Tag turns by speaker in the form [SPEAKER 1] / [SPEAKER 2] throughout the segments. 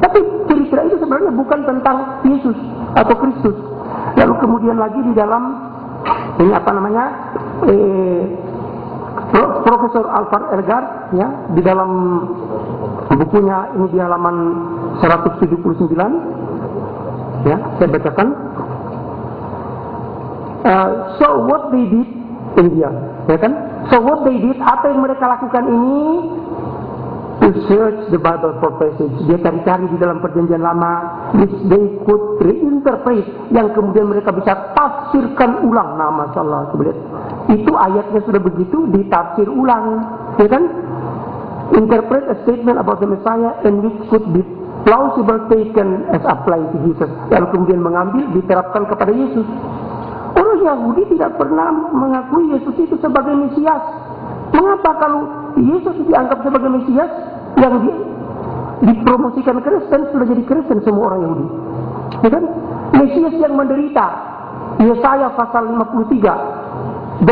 [SPEAKER 1] Tapi cerita itu sebenarnya bukan tentang Yesus atau Kristus. Lalu kemudian lagi di dalam ini Profesor Alvar Elgar ya, di dalam bukunya ini di halaman 179 ya, saya bacakan. So what they did India, ya kan? So what they did, apa yang mereka lakukan ini, to search the Bible for passage. Dia cari-cari di dalam perjanjian lama, which they could reinterpret, yang kemudian mereka bisa tafsirkan ulang. Nah, masalah itu ayatnya sudah begitu ditafsir ulang, ya kan? Interpret a statement about the Messiah and which could be plausible taken as applied to Jesus. Lalu kemudian mengambil diterapkan kepada Yesus. Orang Yahudi tidak pernah mengakui Yesus itu sebagai Mesias. Mengapa kalau Yesus dianggap sebagai Mesias, yang dipromosikan Kristen sudah jadi Kristen semua orang Yahudi, ya kan? Mesias yang menderita, Yesaya pasal 53.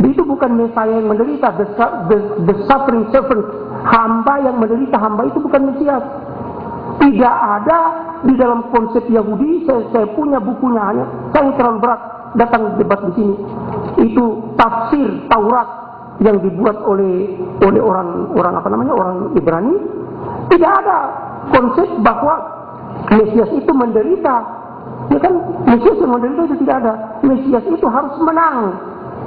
[SPEAKER 1] Itu bukan Mesias yang menderita, the suffering servant, hamba yang menderita, hamba itu bukan Mesias. Tidak ada di dalam konsep Yahudi. Saya punya bukunya, hanya saya terlalu berat datang debat di sini. Itu tafsir Taurat yang dibuat oleh orang Ibrani. Tidak ada konsep bahwa Mesias itu menderita. Ya kan, Mesias yang menderita itu tidak ada. Mesias itu harus menang.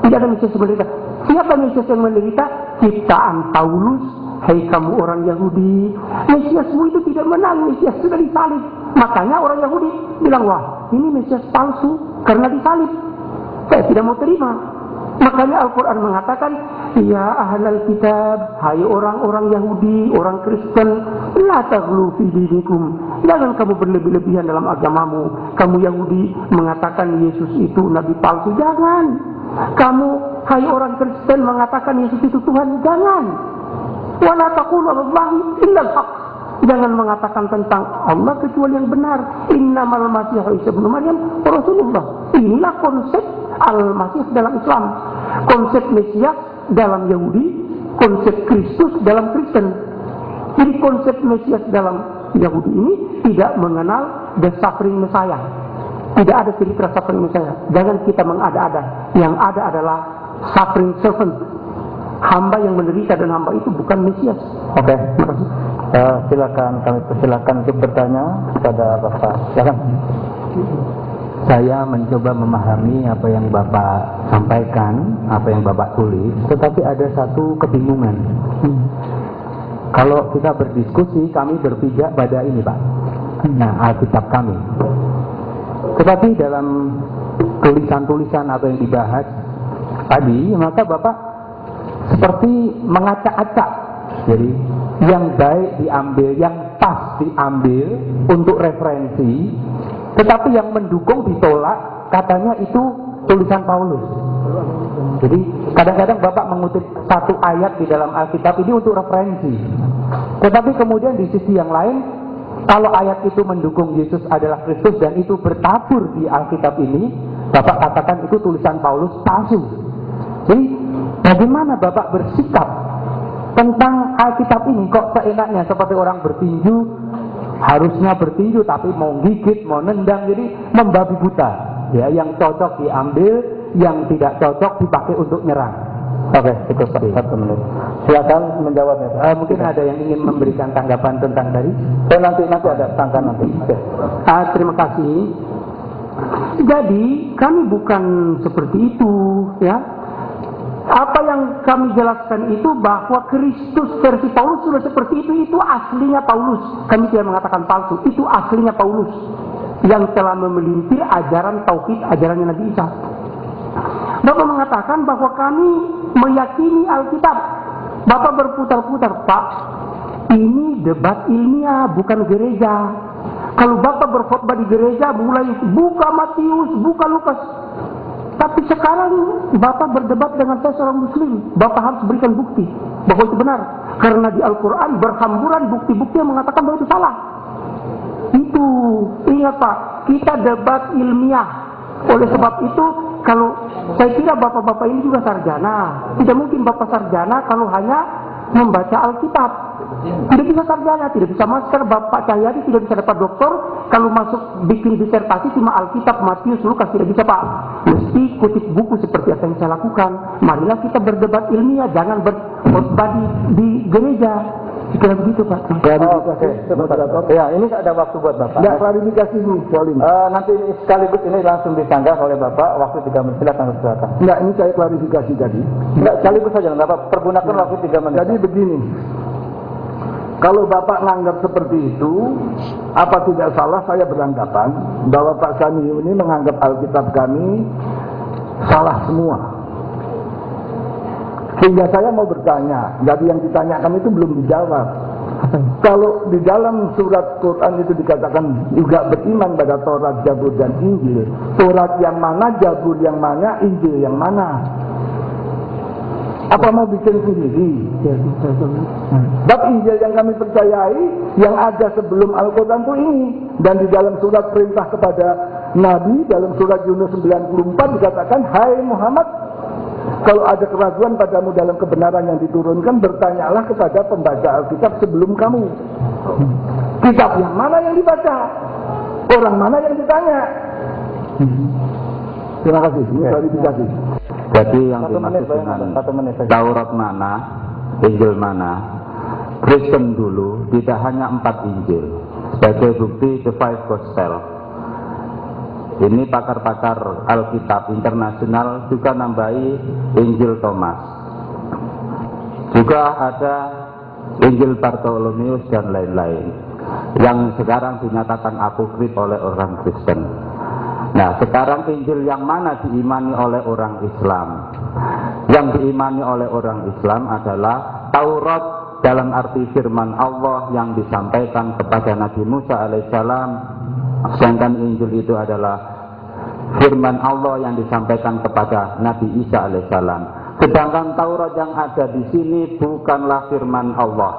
[SPEAKER 1] Tidak ada Mesias yang menderita. Siapa Mesias yang menderita? Ciptaan Paulus. Hai kamu orang Yahudi, Mesiasmu itu tidak menang, Mesias sudah disalib. Makanya orang Yahudi bilang, wah ini Mesias palsu karena disalib. Saya tidak mau terima. Makanya Al-Quran mengatakan, ya ahlal kitab, hai orang-orang Yahudi, orang Kristen, la taghlu fi dinikum, jangan kamu berlebih-lebihan dalam agamamu. Kamu Yahudi mengatakan Yesus itu nabi palsu, jangan. Kamu hai orang Kristen mengatakan Yesus itu Tuhan, jangan. Wala taqulu 'alallahi illa al-haq. Jangan mengatakan tentang Allah kecuali yang benar. Innamal Masih Isa ibnu Maryam Rasulullah. Inilah konsep Al-Masih dalam Islam. Konsep Mesias dalam Yahudi, konsep Kristus dalam Kristen. Jadi konsep Mesias dalam Yahudi ini tidak mengenal the suffering Messiah. Tidak ada cerita suffering Messiah. Jangan kita mengada-ada. Yang ada adalah suffering servant. Hamba yang menderita, dan hamba itu bukan Mesias.
[SPEAKER 2] Oke, terima kasih. Kami persilakan untuk bertanya kepada Bapak. Silakan.
[SPEAKER 3] Saya mencoba memahami apa yang Bapak sampaikan, apa yang Bapak tulis, tetapi ada satu kebingungan. Kalau kita berdiskusi, kami berpijak pada ini, Pak. Nah, Alkitab kami. Tetapi dalam tulisan-tulisan apa yang dibahas tadi, maka Bapak seperti mengacak-acak. Jadi yang baik diambil, yang pas diambil untuk referensi, tetapi yang mendukung ditolak, katanya itu tulisan Paulus. Jadi kadang-kadang Bapak mengutip satu ayat di dalam Alkitab ini untuk referensi, tetapi kemudian di sisi yang lain, kalau ayat itu mendukung Yesus adalah Kristus dan itu bertabur di Alkitab ini, Bapak katakan itu tulisan Paulus palsu. Jadi bagaimana Bapak bersikap tentang Alkitab ini? Kok seenaknya seperti orang bertinju, harusnya bertinju tapi mau gigit, mau nendang, jadi membabi buta. Ya, yang cocok diambil, yang tidak cocok dipakai untuk nyerang.
[SPEAKER 2] Oke, itu satu menit. Silakan menjawabnya.
[SPEAKER 3] Mungkin ada yang ingin memberikan tanggapan tentang tadi?
[SPEAKER 2] Nanti ada tanggapan nanti.
[SPEAKER 1] Terima kasih. Jadi kami bukan seperti itu, ya. Apa yang kami jelaskan itu bahwa Kristus versi Paulus sudah seperti itu aslinya Paulus. Kami tidak mengatakan palsu, itu aslinya Paulus yang telah memelintir ajaran tauhid, ajarannya Nabi Isa. Bapak mengatakan bahwa kami meyakini Alkitab. Bapak berputar-putar, Pak, ini debat ilmiah, bukan gereja. Kalau Bapak berkhotbah di gereja, mulai buka Matius, buka Lukas. Tapi sekarang Bapak berdebat dengan saya seorang Muslim. Bapak harus berikan bukti bahwa itu benar. Karena di Al-Quran berhamburan bukti-bukti yang mengatakan bahwa itu salah. Itu, ingat Pak, kita debat ilmiah. Oleh sebab itu, kalau saya kira bapak-bapak ini juga sarjana. Tidak mungkin Bapak sarjana kalau hanya membaca Alkitab. Tidak bisa sarjana, tidak bisa master. Bapak Cahyadi tidak bisa dapat doktor kalau masuk bikin disertasi cuma Alkitab, Matius, Lukas, tidak bisa Pak. Mesti kutip buku seperti apa yang saya lakukan. Marilah kita berdebat ilmiah, jangan berkhotbah di gereja. Kira begitu Pak.
[SPEAKER 2] Ya, ini ada waktu buat Bapak.
[SPEAKER 4] Enggak, klarifikasi dulu soal ini.
[SPEAKER 2] Nanti sekaligus ini langsung disanggah oleh Bapak. Waktu 3 menit, silakan.
[SPEAKER 4] Enggak, ini saya klarifikasi tadi.
[SPEAKER 2] Enggak, sekaligus saja Bapak pergunakan waktu 3 menit.
[SPEAKER 4] Jadi begini, kalau Bapak menganggap seperti itu, apa tidak salah saya beranggapan bahwa Pak Sani ini menganggap Alkitab kami salah semua. Sehingga saya mau bertanya, jadi yang ditanyakan itu belum dijawab. Kalau di dalam surat Quran itu dikatakan juga beriman pada Taurat, Zabur, dan Injil. Taurat yang mana, Zabur yang mana, Injil yang mana? Apa mau bikin sendiri? Bab Injil yang kami percayai, yang ada sebelum Al-Quran itu ini. Dan di dalam surat perintah kepada Nabi, dalam surat Yunus 94 dikatakan, hai Muhammad, kalau ada keraguan padamu dalam kebenaran yang diturunkan, bertanyalah kepada pembaca Alkitab sebelum kamu. Kitab yang mana yang dibaca? Orang mana yang ditanya? Terima kasih. Ini klarifikasi.
[SPEAKER 3] Jadi yang dimaksud dengan Taurat mana, Injil mana, Kristen dulu tidak hanya 4 Injil. Sebagai bukti the 5 Gospel. Ini pakar-pakar Alkitab internasional juga nambahi Injil Thomas. Juga ada Injil Bartolomeus dan lain-lain yang sekarang dinyatakan apokrif oleh orang Kristen. Nah, sekarang Injil yang mana diimani oleh orang Islam? Yang diimani oleh orang Islam adalah Taurat dalam arti firman Allah yang disampaikan kepada Nabi Musa alaihissalam. Sedangkan Injil itu adalah firman Allah yang disampaikan kepada Nabi Isa alaihissalam. Sedangkan Taurat yang ada di sini bukanlah firman Allah.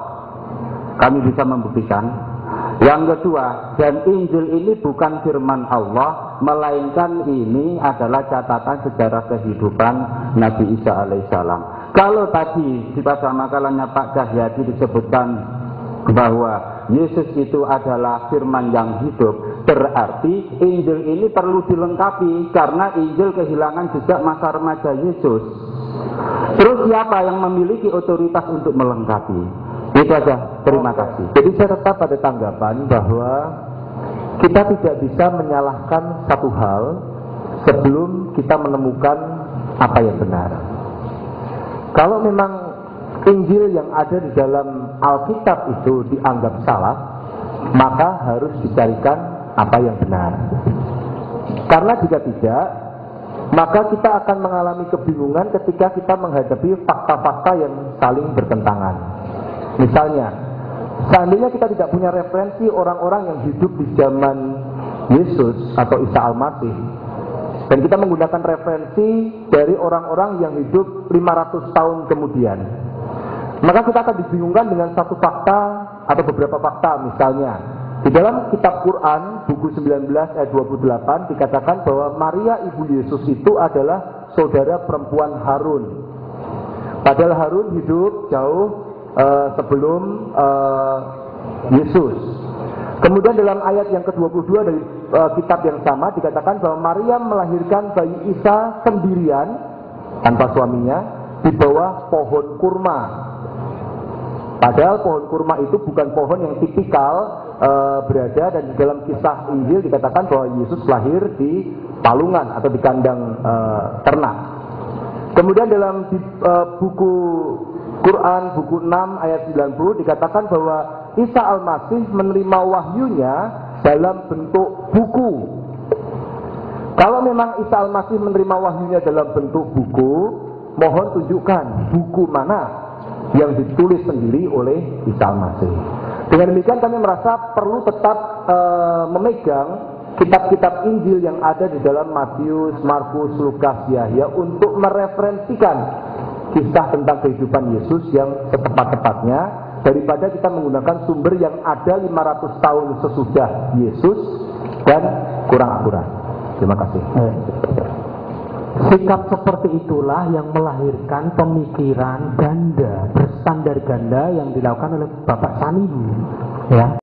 [SPEAKER 3] Kami bisa membuktikan. Yang kedua, dan Injil ini bukan firman Allah, melainkan ini adalah catatan sejarah kehidupan Nabi Isa alaihissalam. Kalau tadi pada makalahnya Pak Cahyadi disebutkan bahwa Yesus itu adalah firman yang hidup, berarti Injil ini perlu dilengkapi karena Injil kehilangan jejak masa remaja Yesus. Terus siapa yang memiliki otoritas untuk melengkapi? Itu aja, terima kasih.
[SPEAKER 5] Jadi saya tetap pada tanggapan bahwa kita tidak bisa menyalahkan satu hal sebelum kita menemukan apa yang benar. Kalau memang Injil yang ada di dalam Alkitab itu dianggap salah, maka harus dicarikan apa yang benar. Karena jika tidak, maka kita akan mengalami kebingungan ketika kita menghadapi fakta-fakta yang saling bertentangan. Misalnya, seandainya kita tidak punya referensi orang-orang yang hidup di zaman Yesus atau Isa Al-Masih, dan kita menggunakan referensi dari orang-orang yang hidup 500 tahun kemudian, maka kita akan dibingungkan dengan satu fakta atau beberapa fakta. Misalnya, di dalam kitab Quran, buku 19 ayat 28 dikatakan bahwa Maria ibu Yesus itu adalah saudara perempuan Harun. Padahal Harun hidup jauh sebelum Yesus. Kemudian dalam ayat yang ke-22 dari kitab yang sama dikatakan bahwa Maria melahirkan bayi Isa sendirian tanpa suaminya di bawah pohon kurma. Padahal pohon kurma itu bukan pohon yang tipikal berada, dan di dalam kisah Injil dikatakan bahwa Yesus lahir di palungan atau di kandang ternak. Kemudian dalam buku Quran buku 6 ayat 90 dikatakan bahwa Isa Al-Masih menerima wahyunya dalam bentuk buku. Kalau memang Isa Al-Masih menerima wahyunya dalam bentuk buku, mohon tunjukkan buku mana yang ditulis sendiri oleh Isa Al-Masih. Dengan demikian kami merasa perlu tetap memegang kitab-kitab Injil yang ada di dalam Matius, Markus, Lukas, Yahya untuk mereferensikan kisah tentang kehidupan Yesus yang setepat-tepatnya daripada kita menggunakan sumber yang ada 500 tahun sesudah Yesus dan kurang akurat. Terima kasih.
[SPEAKER 3] Sikap seperti itulah yang melahirkan pemikiran ganda, berstandar ganda yang dilakukan oleh Bapak Salim, ya.